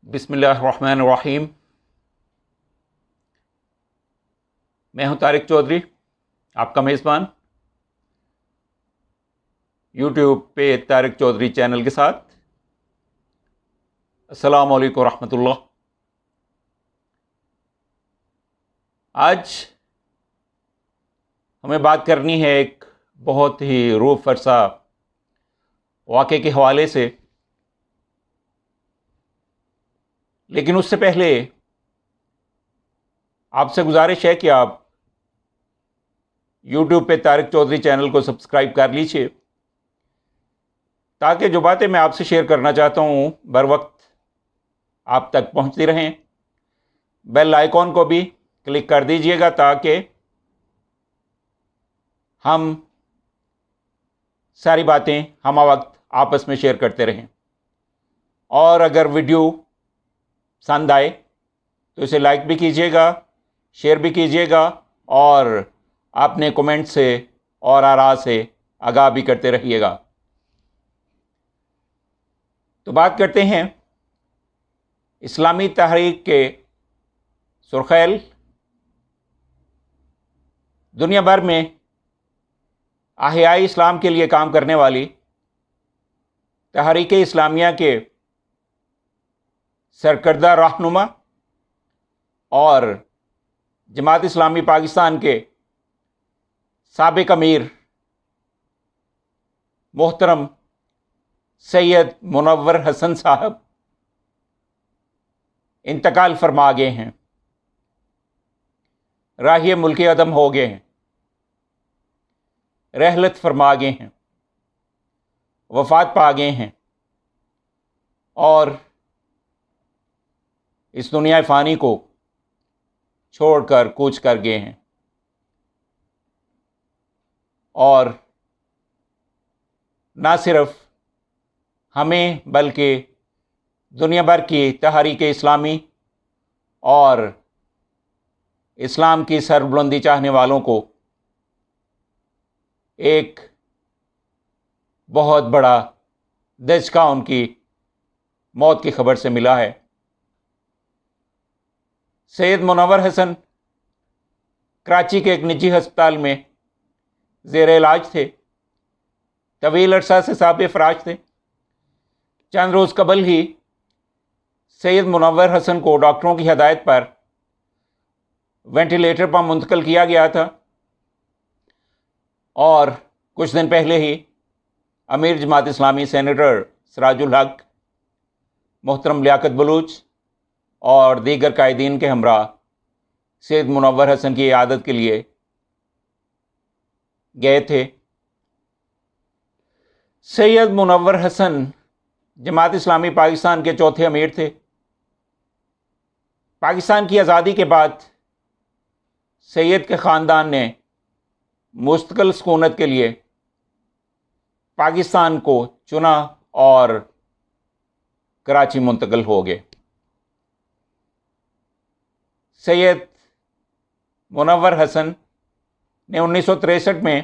بسم اللہ الرحمن الرحیم۔ میں ہوں طارق چودھری، آپ کا میزبان یوٹیوب پہ طارق چودھری چینل کے ساتھ۔ السلام علیکم ورحمۃ اللہ۔ آج ہمیں بات کرنی ہے ایک بہت ہی روح فرسا واقعے کے حوالے سے، لیکن اس سے پہلے آپ سے گزارش ہے کہ آپ یوٹیوب پہ طارق چودھری چینل کو سبسکرائب کر لیجیے، تاکہ جو باتیں میں آپ سے شیئر کرنا چاہتا ہوں بر وقت آپ تک پہنچتی رہیں۔ بیل آئیکن کو بھی کلک کر دیجیے گا تاکہ ہم ساری باتیں ہمہ وقت آپس میں شیئر کرتے رہیں۔ اور اگر ویڈیو پسند آئے تو اسے لائک بھی کیجیے گا، شیئر بھی کیجیے گا، اور اپنے کومنٹ سے اور آراء سے آگاہ بھی کرتے رہیے گا۔ تو بات کرتے ہیں اسلامی تحریک کے سرخیل، دنیا بھر میں احیاء اسلام کے لیے کام کرنے والی تحریک اسلامیہ کے سرکردہ رہنما اور جماعت اسلامی پاکستان کے سابق امیر محترم سید منور حسن صاحب انتقال فرما گئے ہیں، راہی ملک عدم ہو گئے ہیں، رحلت فرما گئے ہیں، وفات پا گئے ہیں، اور اس دنیا فانی کو چھوڑ کر کوچ کر گئے ہیں۔ اور نہ صرف ہمیں بلکہ دنیا بھر کی تحریک اسلامی اور اسلام کی سربلندی چاہنے والوں کو ایک بہت بڑا دھچکا ان کی موت کی خبر سے ملا ہے۔ سید منور حسن کراچی کے ایک نجی ہسپتال میں زیر علاج تھے، طویل عرصہ سے صاحب فراج تھے۔ چند روز قبل ہی سید منور حسن کو ڈاکٹروں کی ہدایت پر وینٹیلیٹر پر منتقل کیا گیا تھا، اور کچھ دن پہلے ہی امیر جماعت اسلامی سینیٹر سراج الحق، محترم لیاقت بلوچ اور دیگر قائدین کے ہمراہ سید منور حسن کی عیادت کے لیے گئے تھے۔ سید منور حسن جماعت اسلامی پاکستان کے چوتھے امیر تھے۔ پاکستان کی آزادی کے بعد سید کے خاندان نے مستقل سکونت کے لیے پاکستان کو چنا اور کراچی منتقل ہو گئے۔ سید منور حسن نے 1963 میں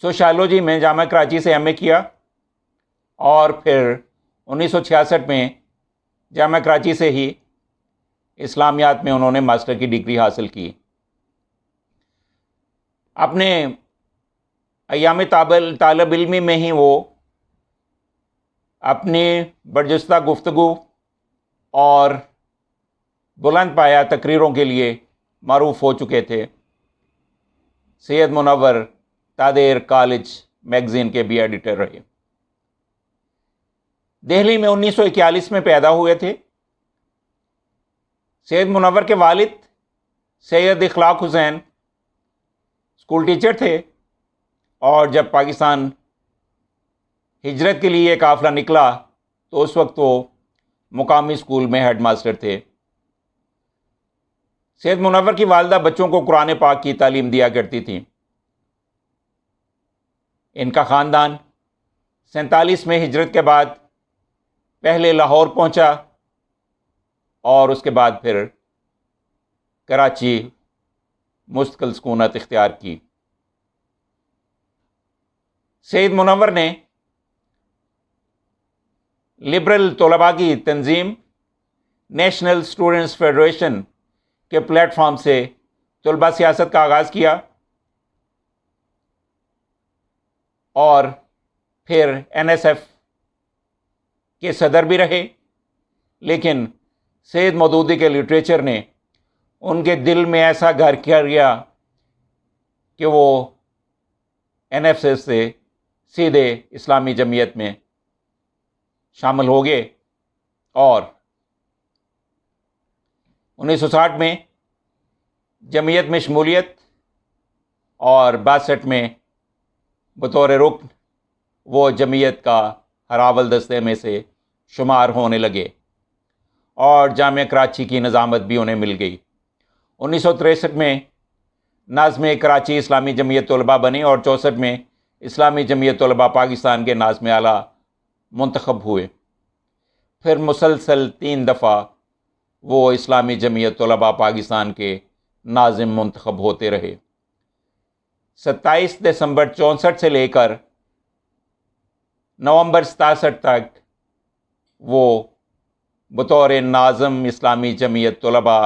سوشالوجی میں جامعہ کراچی سے ایم اے کیا، اور پھر 1966 میں جامعہ کراچی سے ہی اسلامیات میں انہوں نے ماسٹر کی ڈگری حاصل کی۔ اپنے ایام طالب علمی میں ہی وہ اپنی برجستہ گفتگو اور بلند پایہ تقریروں کے لیے معروف ہو چکے تھے۔ سید منور تادیر کالج میگزین کے بھی ایڈیٹر رہے۔ دہلی میں 1941 میں پیدا ہوئے تھے۔ سید منور کے والد سید اخلاق حسین اسکول ٹیچر تھے، اور جب پاکستان ہجرت کے لیے قافلہ نکلا تو اس وقت وہ مقامی اسکول میں ہیڈ ماسٹر تھے۔ سید منور کی والدہ بچوں کو قرآن پاک کی تعلیم دیا کرتی تھیں۔ ان کا خاندان 47 میں ہجرت کے بعد پہلے لاہور پہنچا اور اس کے بعد پھر کراچی مستقل سکونت اختیار کی۔ سید منور نے لبرل طلباء کی تنظیم نیشنل اسٹوڈنٹس فیڈریشن کے پلیٹ فارم سے طلبہ سیاست کا آغاز کیا اور پھر NSF کے صدر بھی رہے، لیکن سید مودودی کے لٹریچر نے ان کے دل میں ایسا گھر کیا کہ وہ NSF سے سیدھے اسلامی جمعیت میں شامل ہو گئے، اور 1960 میں جمعیت میں شمولیت اور 62 میں بطور رکن وہ جمعیت کا ہراول دستے میں سے شمار ہونے لگے، اور جامعہ کراچی کی نظامت بھی انہیں مل گئی۔ 1963 میں ناظم کراچی اسلامی جمعیت طلبہ بنی اور 64 میں اسلامی جمعیت طلبہ پاکستان کے ناظم اعلیٰ منتخب ہوئے۔ پھر مسلسل 3 دفعہ وہ اسلامی جمعیت طلبہ پاکستان کے ناظم منتخب ہوتے رہے۔ 27 دسمبر 64 سے لے کر نومبر 67 تک وہ بطور ناظم اسلامی جمعیت طلبہ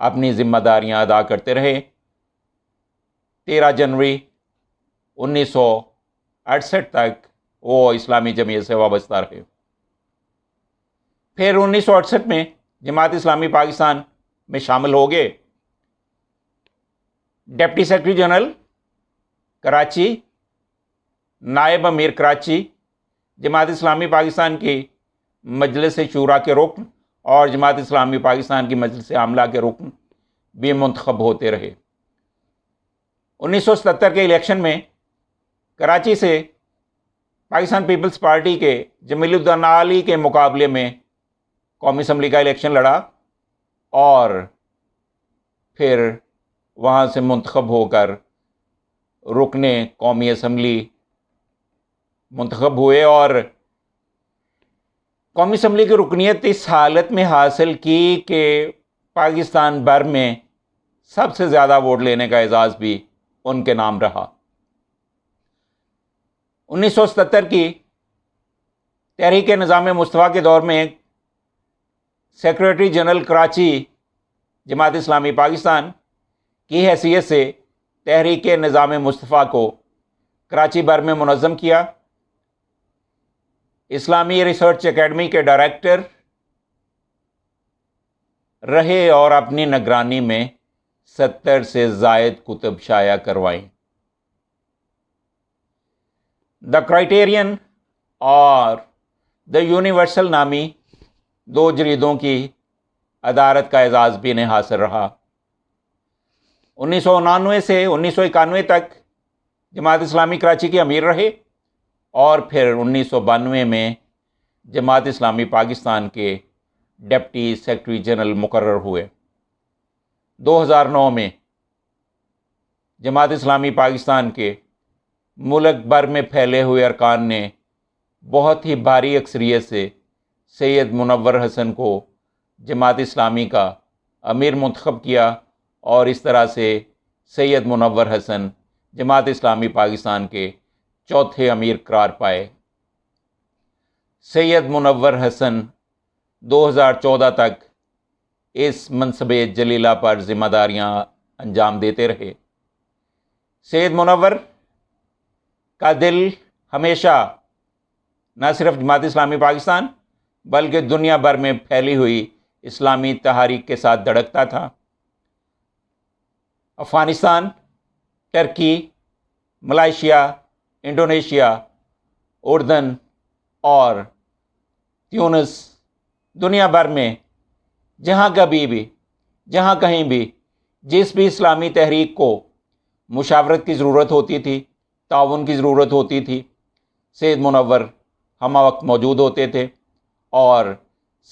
اپنی ذمہ داریاں ادا کرتے رہے۔ 13 جنوری 1968 تک وہ اسلامی جمعیت سے وابستہ رہے۔ پھر 1968 میں جماعت اسلامی پاکستان میں شامل ہو گئے۔ ڈپٹی سیکرٹری جنرل کراچی، نائب امیر کراچی، جماعت اسلامی پاکستان کی مجلس شورا کے رکن اور جماعت اسلامی پاکستان کی مجلس عاملہ کے رکن بھی منتخب ہوتے رہے۔ 1977 کے الیکشن میں کراچی سے پاکستان پیپلز پارٹی کے جمیل الدین علی کے مقابلے میں قومی اسمبلی کا الیکشن لڑا، اور پھر وہاں سے منتخب ہو کر رکن قومی اسمبلی منتخب ہوئے، اور قومی اسمبلی کی رکنیت اس حالت میں حاصل کی کہ پاکستان بھر میں سب سے زیادہ ووٹ لینے کا اعزاز بھی ان کے نام رہا۔ 1977 کی تحریک نظام مصطفیٰ کے دور میں سیکریٹری جنرل کراچی جماعت اسلامی پاکستان کی حیثیت سے تحریک نظام مصطفیٰ کو کراچی بھر میں منظم کیا۔ اسلامی ریسرچ اکیڈمی کے ڈائریکٹر رہے اور اپنی نگرانی میں 70 سے زائد کتب شائع کروائیں۔ دا کرائٹیرین اور دا یونیورسل نامی 2 جریدوں کی ادارت کا اعزاز بھی انہیں حاصل رہا۔ 1999 سے 1991 تک جماعت اسلامی کراچی کے امیر رہے، اور پھر 1992 میں جماعت اسلامی پاکستان کے ڈپٹی سیکرٹری جنرل مقرر ہوئے۔ 2009 میں جماعت اسلامی پاکستان کے ملک بھر میں پھیلے ہوئے ارکان نے بہت ہی بھاری اکثریت سے سید منور حسن کو جماعت اسلامی کا امیر منتخب کیا، اور اس طرح سے سید منور حسن جماعت اسلامی پاکستان کے چوتھے امیر قرار پائے۔ سید منور حسن 2014 تک اس منصب جلیلہ پر ذمہ داریاں انجام دیتے رہے۔ سید منور کا دل ہمیشہ نہ صرف جماعت اسلامی پاکستان بلکہ دنیا بھر میں پھیلی ہوئی اسلامی تحریک کے ساتھ دھڑکتا تھا۔ افغانستان، ترکی، ملائیشیا، انڈونیشیا، اردن اور تیونس، دنیا بھر میں جہاں کہیں بھی جس بھی اسلامی تحریک کو مشاورت کی ضرورت ہوتی تھی، تعاون کی ضرورت ہوتی تھی، سید منور ہمہ وقت موجود ہوتے تھے، اور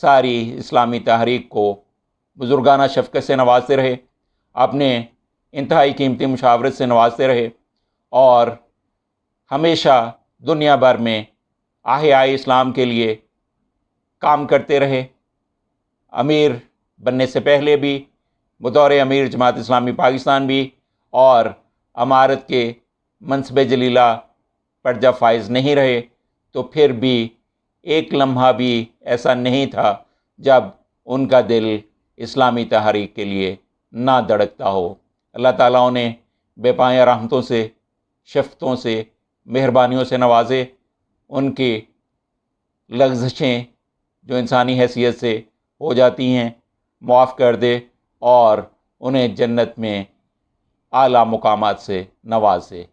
ساری اسلامی تحریک کو بزرگانہ شفقت سے نوازتے رہے، اپنے انتہائی قیمتی مشاورت سے نوازتے رہے، اور ہمیشہ دنیا بھر میں احیاء اسلام کے لیے کام کرتے رہے۔ امیر بننے سے پہلے بھی، بطور امیر جماعت اسلامی پاکستان بھی، اور امارت کے منصب جلیلہ پر جب فائز نہیں رہے تو پھر بھی ایک لمحہ بھی ایسا نہیں تھا جب ان کا دل اسلامی تحریک کے لیے نہ دھڑکتا ہو۔ اللہ تعالیٰ انہیں بے پایہ رحمتوں سے، شفقتوں سے، مہربانیوں سے نوازے، ان کی لغزشیں جو انسانی حیثیت سے ہو جاتی ہیں معاف کر دے، اور انہیں جنت میں اعلیٰ مقامات سے نوازے۔